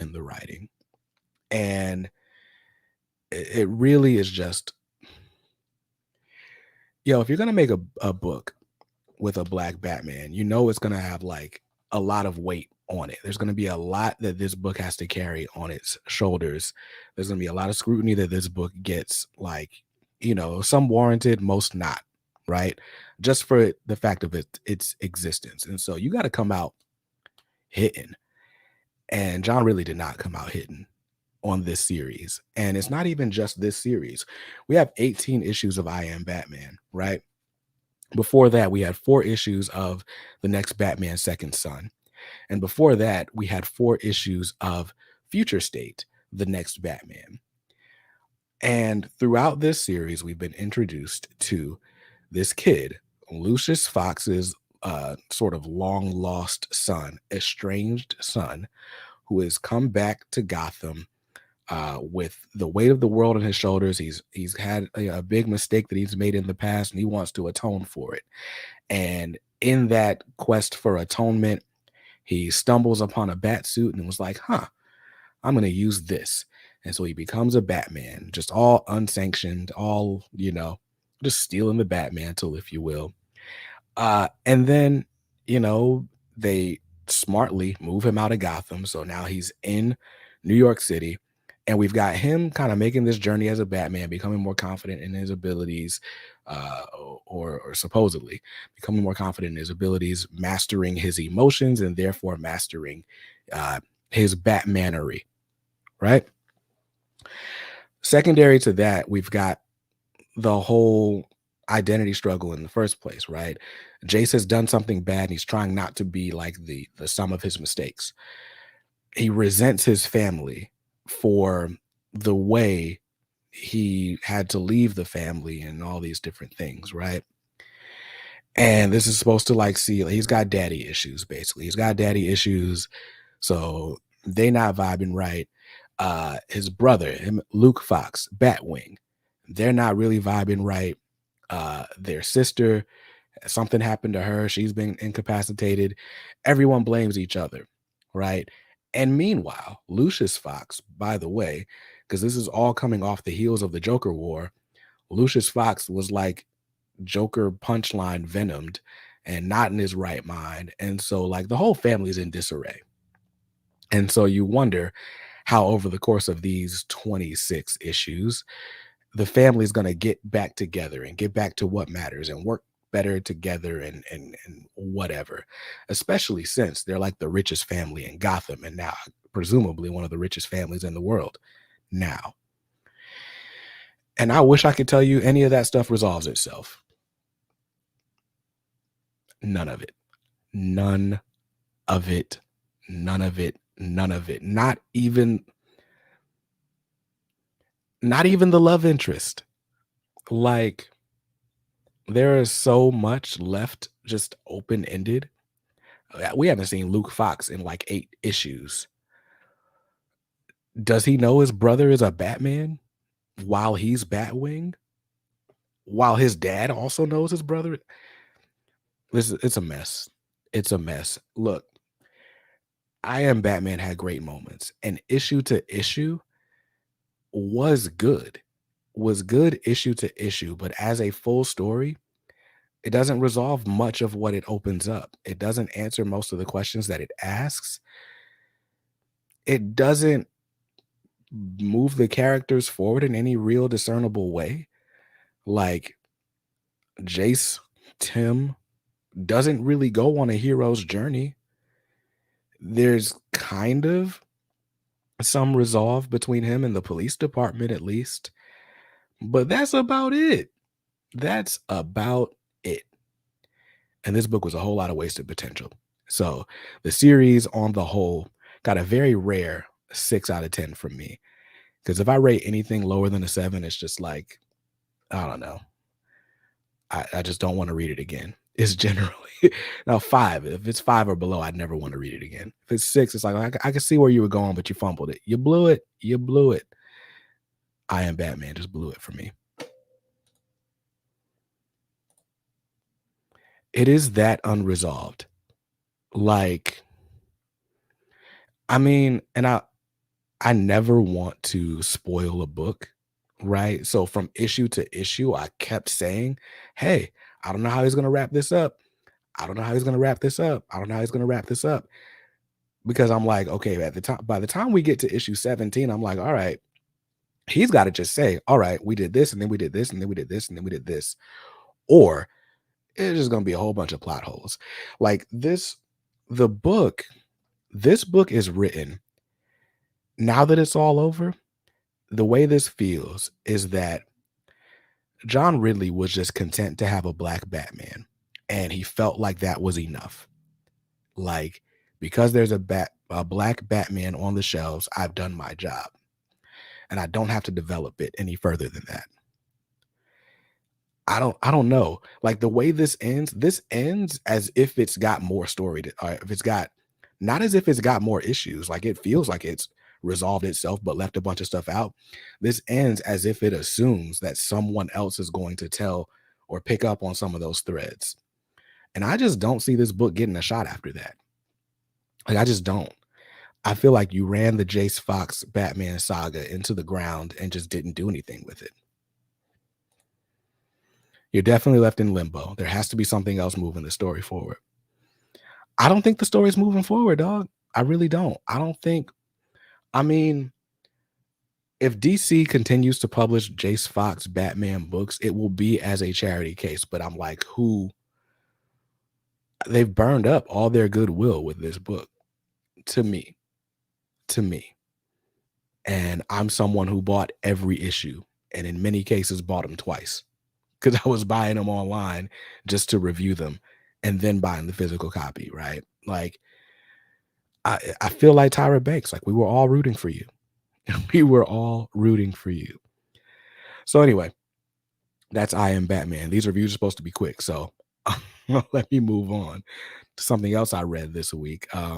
in the writing. And it really is just, if you're gonna make a book with a black Batman, it's gonna have like a lot of weight on it. There's gonna be a lot that this book has to carry on its shoulders. There's gonna be a lot of scrutiny that this book gets, like, some warranted, most not, right? Just for the fact of its existence. And so you got to come out hitting. And John really did not come out hitting on this series. And it's not even just this series. We have 18 issues of I Am Batman, right? Before that, we had 4 issues of The Next Batman Second Son. And before that, we had 4 issues of Future State, The Next Batman. And throughout this series, we've been introduced to this kid, Lucius Fox's sort of long lost son, estranged son, who has come back to Gotham with the weight of the world on his shoulders. He's had a big mistake that he's made in the past, and he wants to atone for it. And in that quest for atonement, he stumbles upon a bat suit and was like, I'm going to use this. And so he becomes a Batman, just all unsanctioned, all, just stealing the Batmantle, if you will. And then, they smartly move him out of Gotham. So now he's in New York City. And we've got him kind of making this journey as a Batman, becoming more confident in his abilities, or supposedly becoming more confident in his abilities, mastering his emotions, and therefore mastering his Batmanery, right? Secondary to that, we've got the whole identity struggle in the first place, right? Jace has done something bad, and he's trying not to be like the sum of his mistakes. He resents his family for the way he had to leave the family and all these different things, right? And this is supposed to he's got daddy issues, basically. He's got daddy issues, so they not vibing right. His brother, Luke Fox, Batwing, they're not really vibing right. Their sister, something happened to her. She's been incapacitated. Everyone blames each other, right? And meanwhile, Lucius Fox, by the way, because this is all coming off the heels of the Joker War, Lucius Fox was like Joker punchline venomed and not in his right mind. And so like the whole family's in disarray. And so you wonder how over the course of these 26 issues, the family's going to get back together and get back to what matters and work better together and whatever, especially since they're like the richest family in Gotham and now presumably one of the richest families in the world now. And I wish I could tell you any of that stuff resolves itself. None of it. None of it. None of it. None of it. Not even the love interest. Like, there is so much left just open-ended. We haven't seen Luke Fox in like 8 issues. Does he know his brother is a Batman while he's Batwing? While his dad also knows his brother? It's a mess. It's a mess. Look, I Am Batman had great moments, and issue to issue was good. Was good issue to issue, but as a full story, it doesn't resolve much of what it opens up. It doesn't answer most of the questions that it asks. It doesn't move the characters forward in any real discernible way. Like, Jace, Tim doesn't really go on a hero's journey. There's kind of some resolve between him and the police department, at least, but that's about it. That's about it. And this book was a whole lot of wasted potential. So the series on the whole got a very rare 6 out of 10 from me. Because if I rate anything lower than a 7, it's just like, I don't know. I just don't want to read it again. It's generally now 5. If it's 5 or below, I'd never want to read it again. If it's 6, it's like I can see where you were going, but you fumbled it. You blew it. You blew it. I Am Batman just blew it for me. It is that unresolved. Like, I mean, and I never want to spoil a book, right? So from issue to issue, I kept saying, "Hey, I don't know how he's gonna wrap this up. I don't know how he's gonna wrap this up. I don't know how he's gonna wrap this up." Because I'm like, okay, at the time, by the time we get to issue 17, I'm like, all right, he's got to just say, all right, we did this, and then we did this, and then we did this, and then we did this. Or it's just gonna be a whole bunch of plot holes. Like the book, this book is written now that it's all over. The way this feels is that John Ridley was just content to have a black Batman, and he felt like that was enough. Like, because there's a black Batman on the shelves, I've done my job, and I don't have to develop it any further than that. I don't know. Like the way this ends as if it's got more story to, if it's got, not as if it's got more issues. Like it feels like it's resolved itself but left a bunch of stuff out. This ends as if it assumes that someone else is going to tell or pick up on some of those threads. And I just don't see this book getting a shot after that. Like I just don't. I feel like you ran the Jace Fox Batman saga into the ground and just didn't do anything with it. You're definitely left in limbo. There has to be something else moving the story forward. I don't think the story's moving forward, dog. I really don't. I don't think, I mean, if DC continues to publish Jace Fox Batman books, it will be as a charity case. But I'm like, they've burned up all their goodwill with this book to me, to me. And I'm someone who bought every issue and in many cases bought them twice because I was buying them online just to review them and then buying the physical copy, right? Like I feel like Tyra Banks, like we were all rooting for you. We were all rooting for you. So anyway, that's I Am Batman. These reviews are supposed to be quick, so let me move on to something else I read this week.